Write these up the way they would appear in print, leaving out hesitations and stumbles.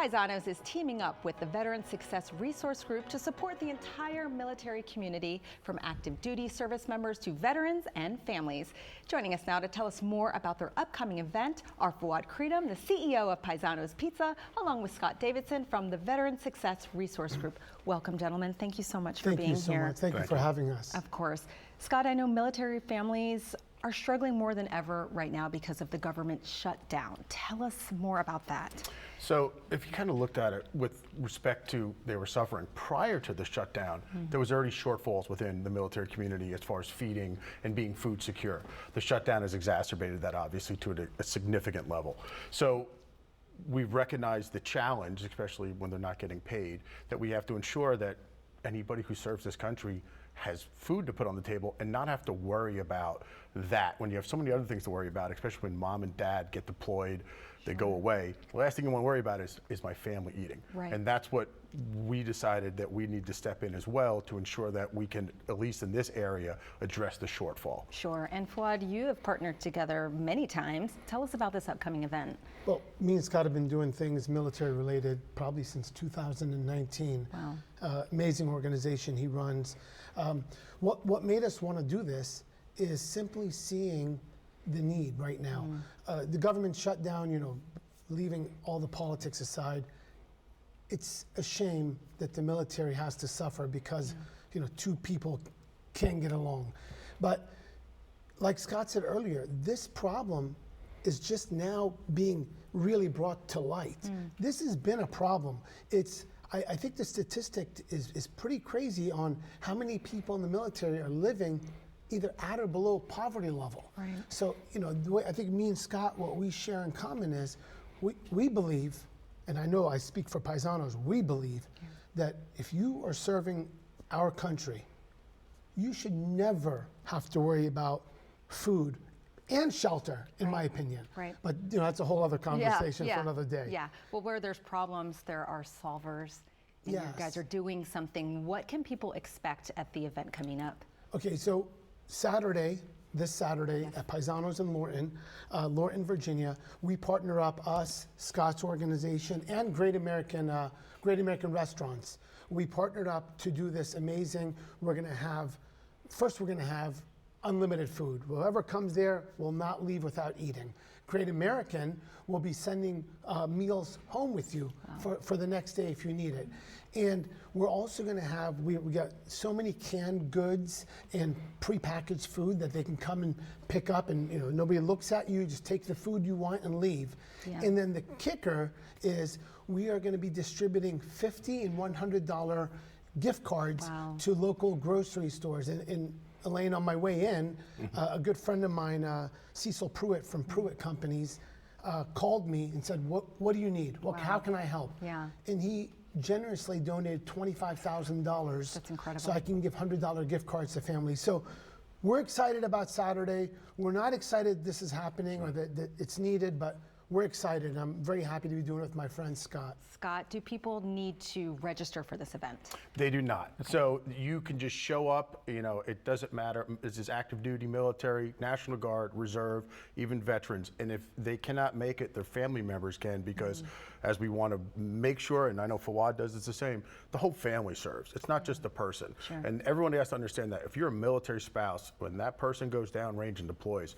Paisanos is teaming up with the Veteran Success Resource Group to support the entire military community, from active duty service members to veterans and families. Joining us now to tell us more about their upcoming event are Fuad Creedom, the CEO of Paisano's Pizza, along with Scott Davidson from the Veteran Success Resource Group. Welcome, gentlemen. Thank you so much for being here. Thank you so much. Thank you for having us. Of course. Scott, I know military families are struggling more than ever right now because of the government shutdown. Tell us more about that. So if you kind of looked at it with respect to they were suffering prior to the shutdown, there was already shortfalls within the military community as far as feeding and being food secure. The shutdown has exacerbated that, obviously, to a significant level. So we've recognized the challenge, especially when they're not getting paid, that we have to ensure that anybody who serves this country has food to put on the table and not have to worry about that when you have so many other things to worry about, especially when mom and dad get deployed, they go away. The last thing you want to worry about is my family eating. Right. And that's what we decided that we need to step in as well to ensure that we can, at least in this area, address the shortfall. Sure. And Fuad, you have partnered together many times. Tell us about this upcoming event. Well, me and Scott have been doing things military related probably since 2019. Wow. Amazing organization he runs. What made us want to do this is simply seeing the need right now. The government shutdown, leaving all the politics aside, it's a shame that the military has to suffer because two people can't get along. But like Scott said earlier, this problem is just now being really brought to light. This has been a problem. I think the statistic is pretty crazy on how many people in the military are living either at or below poverty level. Right. So, the way I think me and Scott, what we share in common is we believe, and I know I speak for Paisanos, we believe that if you are serving our country, you should never have to worry about food and shelter, in my opinion. Right. But that's a whole other conversation for another day. Yeah. Well, where there's problems, there are solvers. And Yes. you guys are doing something. What can people expect at the event coming up? Okay, so this Saturday at Paisano's in Lorton, Virginia, we partner up, us, Scott's organization, and Great American Restaurants. We partnered up to do this amazing. We're going to have unlimited food. Whoever comes there will not leave without eating. Great American will be sending meals home with you for the next day if you need it. And we're also going to have, we got so many canned goods and prepackaged food that they can come and pick up, and nobody looks at you, just take the food you want and leave. Yeah. And then the kicker is we are going to be distributing $50 and $100 gift cards to local grocery stores. And Elaine, on my way in, a good friend of mine, Cecil Pruitt from Pruitt Companies, called me and said, what do you need? How can I help? Yeah. And he generously donated $25,000. That's incredible. So I can give $100 gift cards to families. So we're excited about Saturday. We're not excited this is happening or that it's needed, but we're excited. I'm very happy to be doing it with my friend Scott. Scott, do people need to register for this event? They do not. Okay. So you can just show up, it doesn't matter. This is active duty, military, National Guard, Reserve, even veterans. And if they cannot make it, their family members can, because as we want to make sure, and I know Fawad does it's the same, the whole family serves. It's not just the person. Sure. And everyone has to understand that if you're a military spouse, when that person goes down range and deploys,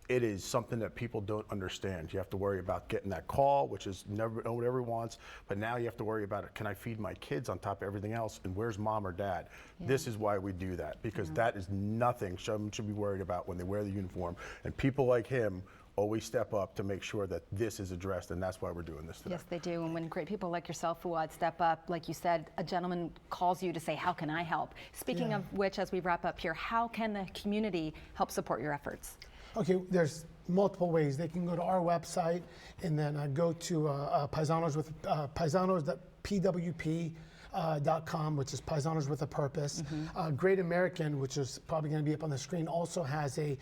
it is something that people don't understand. You have to worry about getting that call, which is never what everyone wants, but now you have to worry about it. Can I feed my kids on top of everything else? And where's mom or dad? Yeah. This is why we do that, because that is nothing someone should be worried about when they wear the uniform. And people like him always step up to make sure that this is addressed, and that's why we're doing this today. Yes, they do. And when great people like yourself, Fuad, step up, like you said, a gentleman calls you to say, how can I help? Speaking of which, as we wrap up here, how can the community help support your efforts? Okay, there's multiple ways. They can go to our website and then go to Paisanos with Paisanos.pwp. .com, which is Paisanos with a Purpose. Great American, which is probably going to be up on the screen, also has a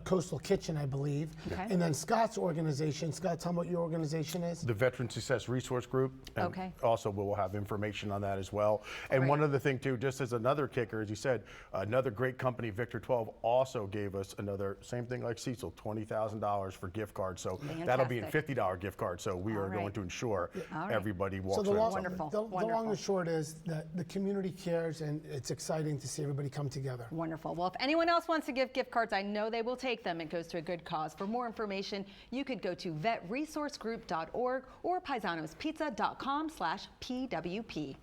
coastal kitchen, I believe. Okay. And then Scott's organization. Scott, tell me what your organization is. The Veteran Success Resource Group. And Okay. also, we'll have information on that as well. And Great. one other thing, too, just as another kicker, as you said, another great company, Victor 12, also gave us another, same thing like Cecil, $20,000 for gift cards. So that'll be a Fantastic. $50 gift card. So we are All right. going to ensure All right. everybody walks So the away with long, something. Wonderful. the long Wonderful. and short is that the community cares, and it's exciting to see everybody come together. Wonderful. Well, if anyone else wants to give gift cards, I know they will take them. It goes to a good cause. For more information, you could go to vetresourcegroup.org or paisanospizza.com/PWP.